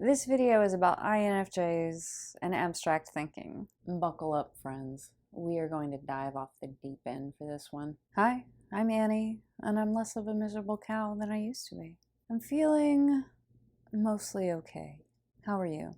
This video is about INFJs and abstract thinking. Buckle up, friends. We are going to dive off the deep end for this one. Hi, I'm Annie, and I'm less of a miserable cow than I used to be. I'm feeling mostly okay. How are you?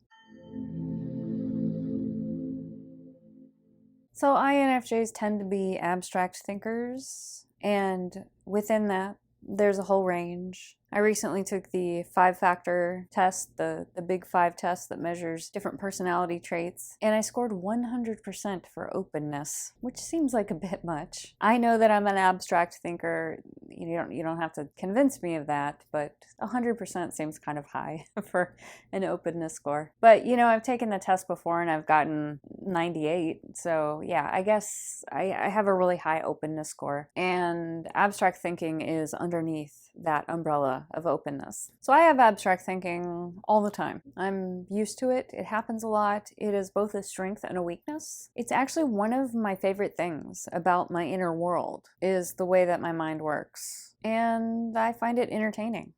So INFJs tend to be abstract thinkers, and within that, there's a whole range. I recently took the 5-factor test, the Big 5 test that measures different personality traits, and I scored 100% for openness, which seems like a bit much. I know that I'm an abstract thinker. You don't have to convince me of that, but 100% seems kind of high for an openness score. But I've taken the test before and I've gotten 98, so yeah, I guess I have a really high openness score, and abstract thinking is underneath that umbrella of openness. So I have abstract thinking all the time. I'm used to it. It happens a lot. It is both a strength and a weakness. It's actually one of my favorite things about my inner world is the way that my mind works. And I find it entertaining.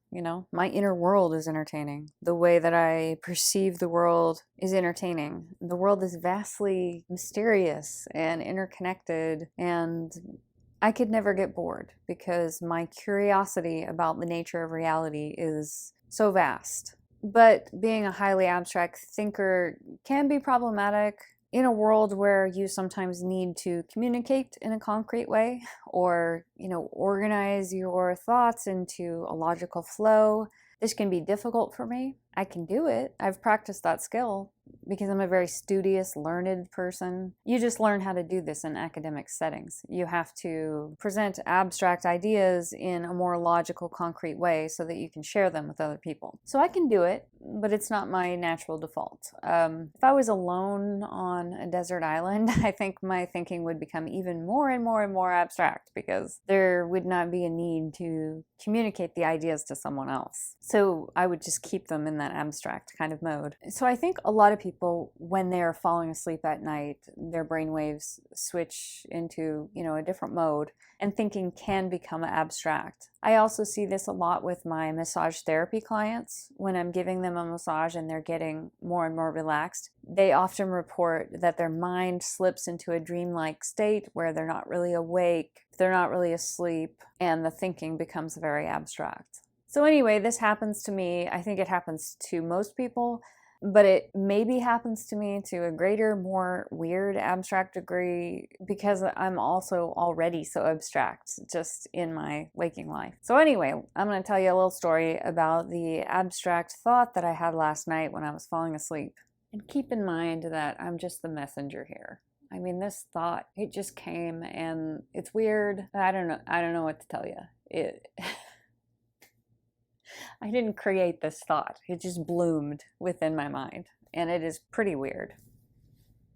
My inner world is entertaining. The way that I perceive the world is entertaining. The world is vastly mysterious and interconnected, and I could never get bored because my curiosity about the nature of reality is so vast. But being a highly abstract thinker can be problematic in a world where you sometimes need to communicate in a concrete way or, organize your thoughts into a logical flow. This can be difficult for me. I can do it. I've practiced that skill because I'm a very studious, learned person. You just learn how to do this in academic settings. You have to present abstract ideas in a more logical, concrete way so that you can share them with other people. So I can do it, but it's not my natural default. If I was alone on a desert island, I think my thinking would become even more and more and more abstract because there would not be a need to communicate the ideas to someone else. So I would just keep them in that abstract kind of mode. So I think a lot of people, when they're falling asleep at night, their brainwaves switch into, a different mode, and thinking can become abstract. I also see this a lot with my massage therapy clients. When I'm giving them a massage and they're getting more and more relaxed, they often report that their mind slips into a dreamlike state where they're not really awake, they're not really asleep, and the thinking becomes very abstract. So anyway, this happens to me. I think it happens to most people, but it maybe happens to me to a greater, more weird abstract degree because I'm also already so abstract just in my waking life. So anyway, I'm going to tell you a little story about the abstract thought that I had last night when I was falling asleep. And keep in mind that I'm just the messenger here. I mean, this thought, it just came and it's weird. I don't know what to tell you. I didn't create this thought. It just bloomed within my mind, and it is pretty weird.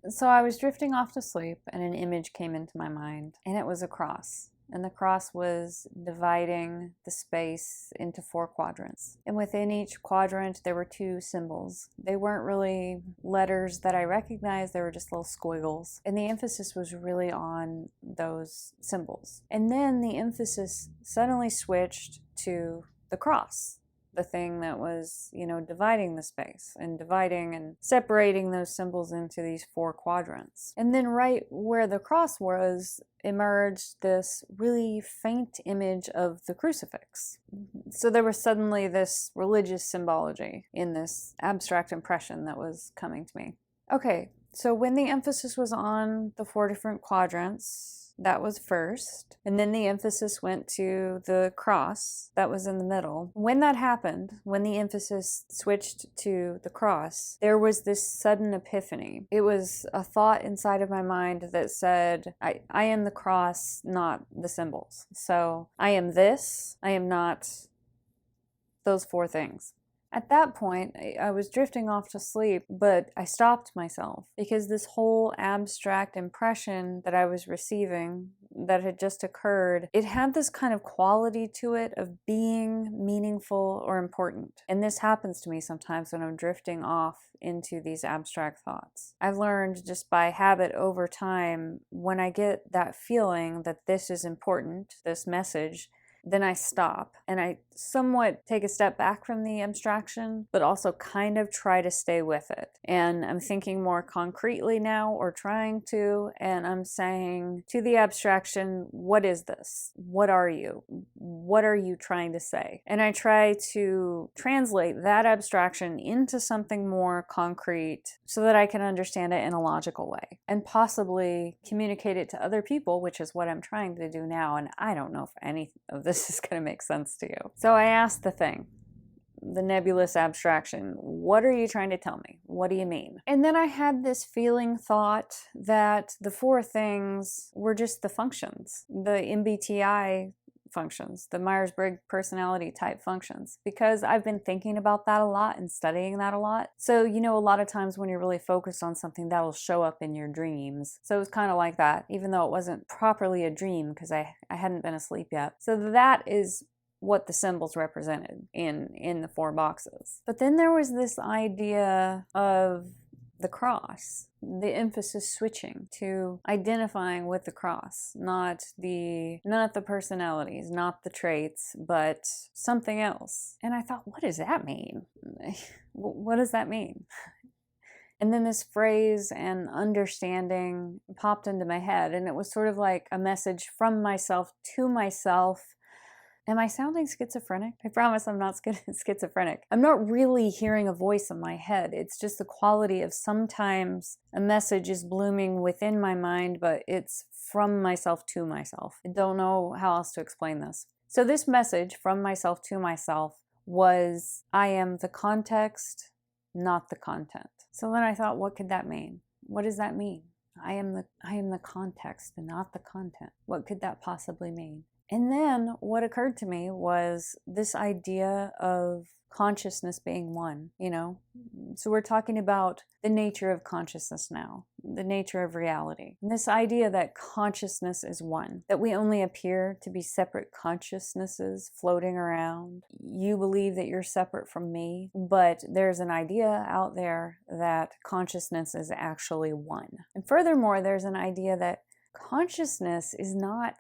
So I was drifting off to sleep, and an image came into my mind, and it was a cross. And the cross was dividing the space into 4 quadrants. And within each quadrant, there were 2 symbols. They weren't really letters that I recognized, they were just little squiggles. And the emphasis was really on those symbols. And then the emphasis suddenly switched to the cross, the thing that was, dividing the space and dividing and separating those symbols into these 4 quadrants. And then right where the cross was emerged this really faint image of the crucifix. So there was suddenly this religious symbology in this abstract impression that was coming to me. Okay, so when the emphasis was on the 4 different quadrants, that was first, and then the emphasis went to the cross that was in the middle. When that happened, when the emphasis switched to the cross, there was this sudden epiphany. It was a thought inside of my mind that said, I am the cross, not the symbols. So I am this, I am not those 4 things. At that point, I was drifting off to sleep, but I stopped myself because this whole abstract impression that I was receiving that had just occurred, it had this kind of quality to it of being meaningful or important. And this happens to me sometimes when I'm drifting off into these abstract thoughts. I've learned just by habit over time, when I get that feeling that this is important, this message, then I stop and I somewhat take a step back from the abstraction, but also kind of try to stay with it. And I'm thinking more concretely now, or trying to, and I'm saying to the abstraction, what is this? What are you? What are you trying to say? And I try to translate that abstraction into something more concrete so that I can understand it in a logical way and possibly communicate it to other people, which is what I'm trying to do now. And I don't know if any of this is going to make sense to you. So I asked the thing, the nebulous abstraction, what are you trying to tell me? What do you mean? And then I had this thought that the four things were just the functions, the MBTI functions, the Myers-Briggs personality type functions, because I've been thinking about that a lot and studying that a lot. So, a lot of times when you're really focused on something, that'll show up in your dreams. So it was kind of like that, even though it wasn't properly a dream because I hadn't been asleep yet. So that is what the symbols represented in the four boxes. But then there was this idea of the cross, the emphasis switching to identifying with the cross, not the personalities, not the traits, but something else. And I thought, what does that mean? What does that mean? And then this phrase and understanding popped into my head, and it was sort of like a message from myself to myself. Am I sounding schizophrenic? I promise I'm not schizophrenic. I'm not really hearing a voice in my head. It's just the quality of sometimes a message is blooming within my mind, but it's from myself to myself. I don't know how else to explain this. So this message from myself to myself was, I am the context, not the content. So then I thought, what could that mean? What does that mean? I am the context and not the content. What could that possibly mean? And then what occurred to me was this idea of consciousness being one, So we're talking about the nature of consciousness now, the nature of reality. And this idea that consciousness is one, that we only appear to be separate consciousnesses floating around. You believe that you're separate from me, but there's an idea out there that consciousness is actually one. And furthermore, there's an idea that consciousness is not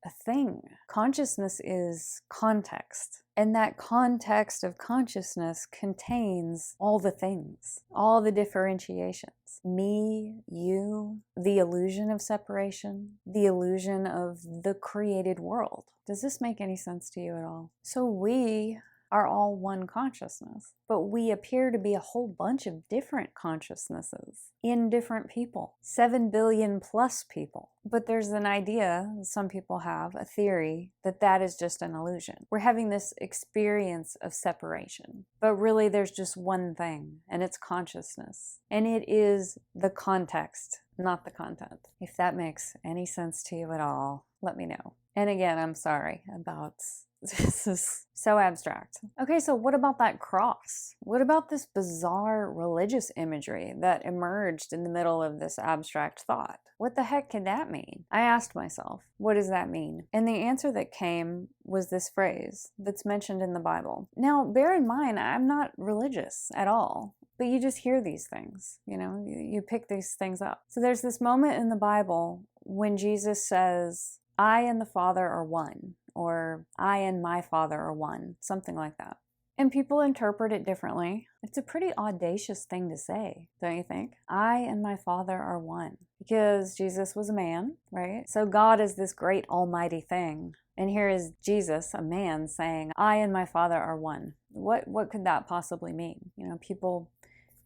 a thing. Consciousness is context. And that context of consciousness contains all the things, all the differentiations. Me, you, the illusion of separation, the illusion of the created world. Does this make any sense to you at all? So we are all one consciousness, but we appear to be a whole bunch of different consciousnesses in different people, 7 billion plus people. But there's an idea, some people have a theory, that is just an illusion. We're having this experience of separation, but really there's just one thing, and it's consciousness. And it is the context, not the content. If that makes any sense to you at all, let me know. And again, I'm sorry about this is so abstract. Okay, so what about that cross? What about this bizarre religious imagery that emerged in the middle of this abstract thought? What the heck can that mean? I asked myself, what does that mean? And the answer that came was this phrase that's mentioned in the Bible. Now, bear in mind, I'm not religious at all. But you just hear these things, you pick these things up. So there's this moment in the Bible when Jesus says, I and the Father are one, or I and my Father are one, something like that. And people interpret it differently. It's a pretty audacious thing to say, don't you think? I and my Father are one. Because Jesus was a man, right? So God is this great almighty thing. And here is Jesus, a man, saying, I and my Father are one. What could that possibly mean? People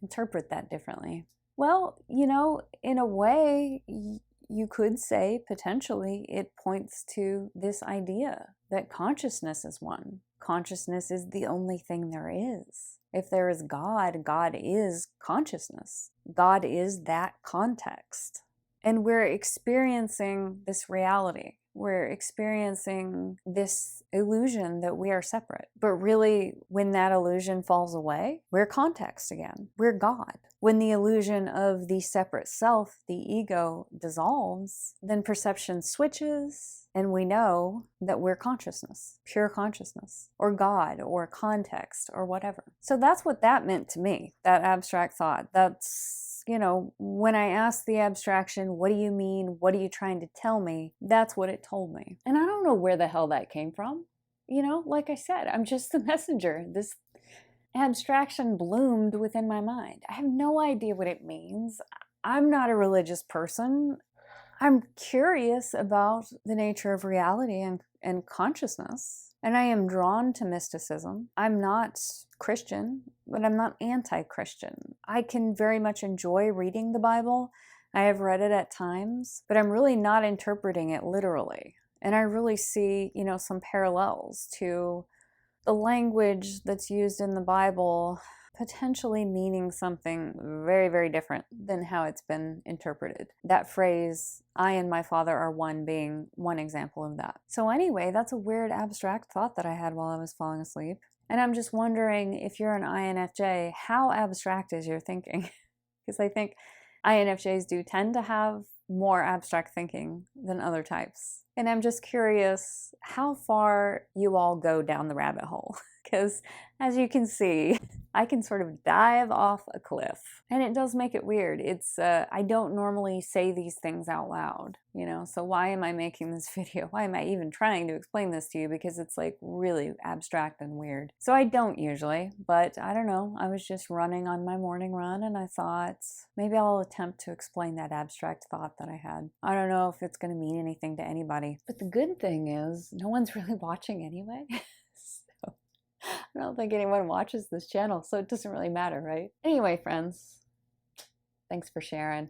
interpret that differently. Well, in a way, you could say potentially it points to this idea that consciousness is one. Consciousness is the only thing there is. If there is God, God is consciousness. God is that context. And we're experiencing this reality. We're experiencing this illusion that we are separate. But really, when that illusion falls away, we're context again. We're God. When the illusion of the separate self, the ego, dissolves, then perception switches, and we know that we're consciousness, pure consciousness, or God, or context, or whatever. So that's what that meant to me, that abstract thought. That's, when I asked the abstraction, what do you mean? What are you trying to tell me? That's what it told me. And I don't know where the hell that came from. you know, like I said, I'm just the messenger. This abstraction bloomed within my mind. I have no idea what it means. I'm not a religious person. I'm curious about the nature of reality and consciousness, and I am drawn to mysticism. I'm not Christian, but I'm not anti-Christian. I can very much enjoy reading the Bible. I have read it at times, but I'm really not interpreting it literally. And I really see, you know, some parallels to the language that's used in the Bible potentially meaning something very, very different than how it's been interpreted. That phrase, I and my Father are one, being one example of that. So anyway, that's a weird abstract thought that I had while I was falling asleep. And I'm just wondering, if you're an INFJ, how abstract is your thinking? Because I think INFJs do tend to have more abstract thinking than other types. And I'm just curious how far you all go down the rabbit hole. Because as you can see, I can sort of dive off a cliff. And it does make it weird. It's, I don't normally say these things out loud, you know, so why am I making this video? Why am I even trying to explain this to you? Because it's like really abstract and weird. So I don't usually, but I don't know. I was just running on my morning run and I thought maybe I'll attempt to explain that abstract thought that I had. I don't know if it's going to mean anything to anybody. But the good thing is no one's really watching anyway. I don't think anyone watches this channel, so it doesn't really matter, right? Anyway, friends, thanks for sharing.